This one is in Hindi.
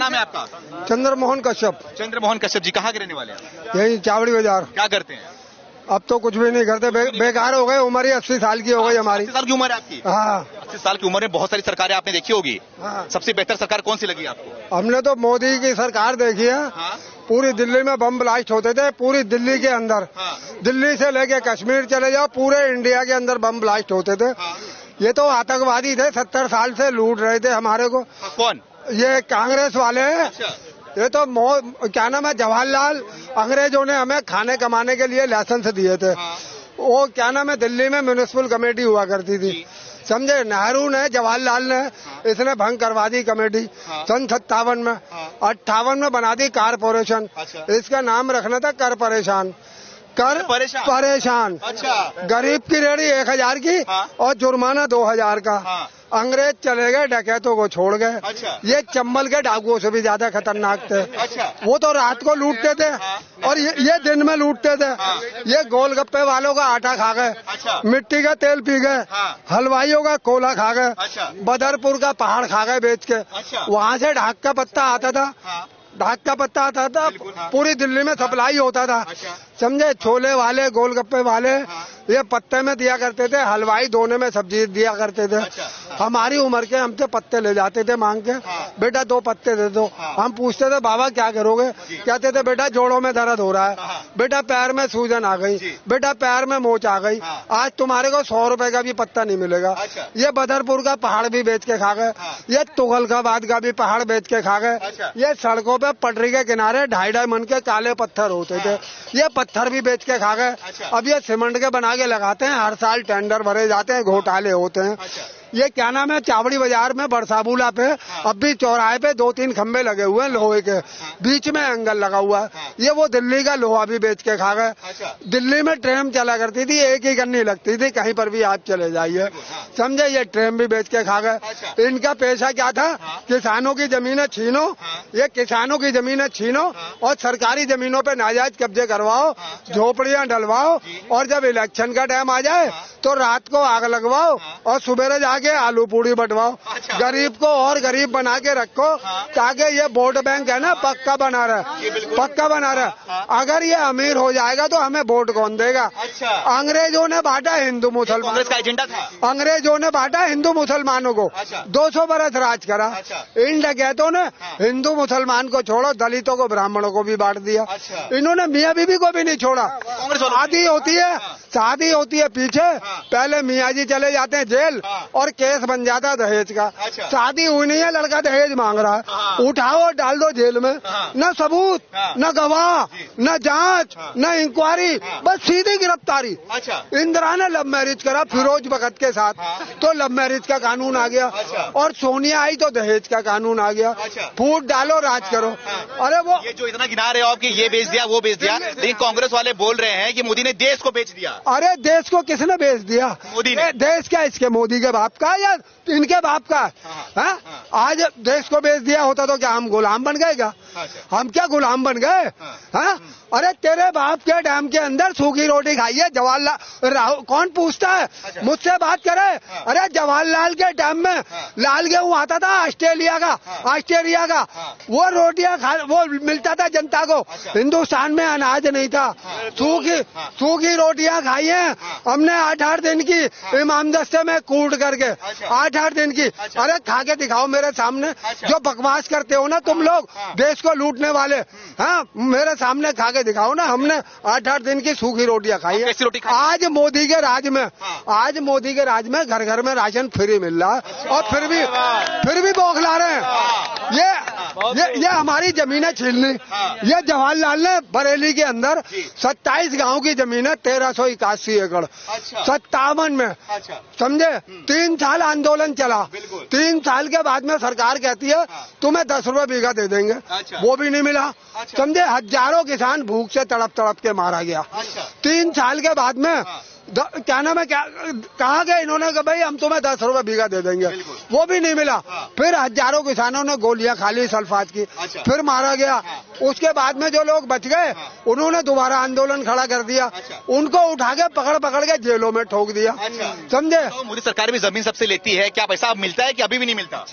नाम है आपका? चंद्रमोहन कश्यप। चंद्रमोहन कश्यप जी, कहाँ के रहने वाले हैं? यही चावड़ी बाजार। क्या करते हैं? अब तो कुछ भी नहीं करते, बेकार हो गए। उम्र ही 80 साल की हो गई हमारी। 80 साल की उम्र है आपकी? हाँ। 80 साल की उम्र में बहुत सारी सरकारें आपने देखी होगी। हाँ। सबसे बेहतर सरकार कौन सी लगी आपको? हमने तो मोदी की सरकार देखी है। हाँ। पूरी दिल्ली में बम ब्लास्ट होते थे, पूरी दिल्ली के अंदर। हाँ। दिल्ली से लेके कश्मीर चले जाओ, पूरे इंडिया के अंदर बम ब्लास्ट होते थे। हाँ। ये तो आतंकवादी थे, 70 साल से लूट रहे थे हमारे को। कौन? ये कांग्रेस वाले। अच्छा। ये तो क्या नाम है, जवाहरलाल, अंग्रेजों ने हमें खाने कमाने के लिए लाइसेंस दिए थे। हाँ। वो क्या नाम है, दिल्ली में म्यूनिसिपल कमेटी हुआ करती थी, समझे। नेहरू ने, जवाहरलाल ने, इसने भंग करवा दी कमेटी। हाँ। सन 57 में। 58 में बना दी कारपोरेशन। अच्छा। इसका नाम रखना था कर परेशान। कर परेशान। अच्छा। गरीब की रेडी 1000 की। हाँ। और जुर्माना 2000 का। हाँ। अंग्रेज चले गए, डकैतों को छोड़ गए। अच्छा। ये चंबल के डाकुओं से भी ज्यादा खतरनाक थे। अच्छा। वो तो रात को लूटते थे। हाँ। और ये दिन में लूटते थे। हाँ। ये गोलगप्पे वालों का आटा खा गए। अच्छा। मिट्टी का तेल पी गए। हाँ। हलवाइयों का कोला खा गए। अच्छा। बदरपुर का पहाड़ खा गए बेच के। अच्छा। वहाँ से ढाक का पत्ता आता था। हाँ। ढाक का पत्ता आता था। बिल्कुल, हाँ। पूरी दिल्ली में सप्लाई होता था। अच्छा। समझे। छोले वाले, गोलगप्पे वाले, हाँ। ये पत्ते में दिया करते थे। हलवाई दोने में सब्जी दिया करते थे। अच्छा। हाँ। हमारी उम्र के हमसे पत्ते ले जाते थे मांग के। हाँ। बेटा 2 पत्ते दे दो। हाँ। हम पूछते थे बाबा क्या करोगे? कहते थे बेटा जोड़ों में दर्द हो रहा है। हाँ। बेटा पैर में सूजन आ गई। बेटा पैर में मोच आ गई। हाँ। आज तुम्हारे को 100 रुपए का भी पत्ता नहीं मिलेगा। अच्छा। ये बदरपुर का पहाड़ भी बेच के खा गए। हाँ। ये तुगलकाबाद का भी पहाड़ बेच के खा गए। अच्छा। ये सड़कों पे पटरी के किनारे 2.5 मन के काले पत्थर होते थे। ये पत्थर भी बेच के खा गए। अच्छा। अब ये सीमेंट के बना के लगाते हैं, हर साल टेंडर भरे जाते हैं, घोटाले होते हैं। अच्छा। ये क्या नाम है, चावड़ी बाजार में बरसाबूला पे अब भी चौराहे पे 2-3 खंबे लगे हुए हैं लोहे के। बीच में एंगल लगा हुआ है। ये वो दिल्ली का लोहा भी बेच के खा गए। अच्छा। दिल्ली में ट्रेन चला करती थी, एक ही करनी लगती थी, कहीं पर भी आप चले जाइए, समझे। ये ट्रेन भी बेच के खा गए। अच्छा। इनका पेशा क्या था? किसानों की जमीनें छीनो। ये किसानों की जमीनें छीनो और सरकारी जमीनों पे नाजायज कब्जे करवाओ, झोपड़ियां डलवाओ, और जब इलेक्शन का टाइम आ जाए तो रात को आग लगवाओ और सुबेरे जाके आलू पूड़ी बंटवाओ। अच्छा। गरीब को और गरीब बना के रखो ताकि ये वोट बैंक है ना, पक्का बना रहे, पक्का बना रहे। अगर ये अमीर हो जाएगा तो हमें वोट कौन देगा? अच्छा। अंग्रेजों ने बांटा हिंदू मुसलमान, कांग्रेस का एजेंडा था। अंग्रेजों ने बांटा हिंदू मुसलमानों को। अच्छा। 200 बरस राज करा। अच्छा। इन डकैतों ने हिंदू मुसलमान को छोड़ो, दलितों को, ब्राह्मणों को भी बांट दिया। अच्छा। इन्होंने मियाँ बीबी को भी नहीं छोड़ा। कांग्रेस वालों ने। शादी होती है, शादी होती है पीछे, पहले मियाँ जी चले जाते हैं जेल और केस बन जाता है दहेज का। अच्छा। शादी हुई नहीं है, लड़का दहेज मांग रहा है, उठाओ डाल दो जेल में। न सबूत, न गवाह, न जांच, न इंक्वायरी, बस सीधी गिरफ्तारी। अच्छा। इंदिरा ने लव मैरिज करा फिरोज भगत के साथ, तो लव मैरिज का कानून आ गया। अच्छा। और सोनिया आई तो दहेज का कानून आ गया। अच्छा। फूट डालो, राज करो। अरे वो ये जो इतना गिना रहे हो आप कि ये बेच दिया, वो बेच दिया, लेकिन कांग्रेस वाले बोल रहे हैं कि मोदी ने देश को बेच दिया। अरे देश को किसने बेच दिया? मोदी ने। देश क्या इसके मोदी के बाप का या इनके बाप का? हाँ? आज देश को बेच दिया होता तो क्या हम गुलाम बन गए क्या? हम क्या गुलाम बन गए? हाँ? अरे तेरे बाप के डैम के अंदर सूखी रोटी खाई है जवाहरलाल, कौन पूछता है? मुझसे बात करे। अरे जवाहरलाल के डैम में लाल गेहूं आता था ऑस्ट्रेलिया का, वो रोटियां वो मिलता था जनता को। हिंदुस्तान में अनाज नहीं था, सूखी रोटियां खाई हैं हमने 8-8 दिन की, इमाम दस्ते में कूट करके 8-8 दिन की। अरे खा के दिखाओ मेरे सामने, जो बकवास करते हो ना तुम लोग, देश को लूटने वाले। हाँ, मेरे सामने खा के दिखाओ ना, हमने 8-8 दिन की सूखी रोटियां खाई है। आज मोदी के राज में, आज मोदी के राज में घर घर में राशन फ्री मिल रहा है, और फिर भी बौखला रहे हैं। ये हमारी जमीनें छीन ली। ये जवाहरलाल ने बरेली के अंदर 27 गांव की जमीन है, 1381 एकड़, 57 में, समझे। 3 साल आंदोलन चला, 3 साल के बाद में सरकार कहती है तुम्हें 10 रुपए बीघा दे देंगे, वो भी नहीं मिला, समझे। हजारों किसान भूख से तड़प के मारा गया। 3 साल के बाद में क्या नाम है, क्या कहा गया इन्होंने कि भाई हम तुम्हें 10 रुपए बीघा दे देंगे, वो भी नहीं मिला। फिर हजारों किसानों ने गोलियां खा ली सल्फात की, फिर मारा गया। उसके बाद में जो लोग बच गए उन्होंने दोबारा आंदोलन खड़ा कर दिया, उनको उठा के पकड़ के जेलों में ठोक दिया, समझे। मोदी सरकार भी जमीन सबसे लेती है, क्या पैसा अब मिलता है कि अभी भी नहीं मिलता?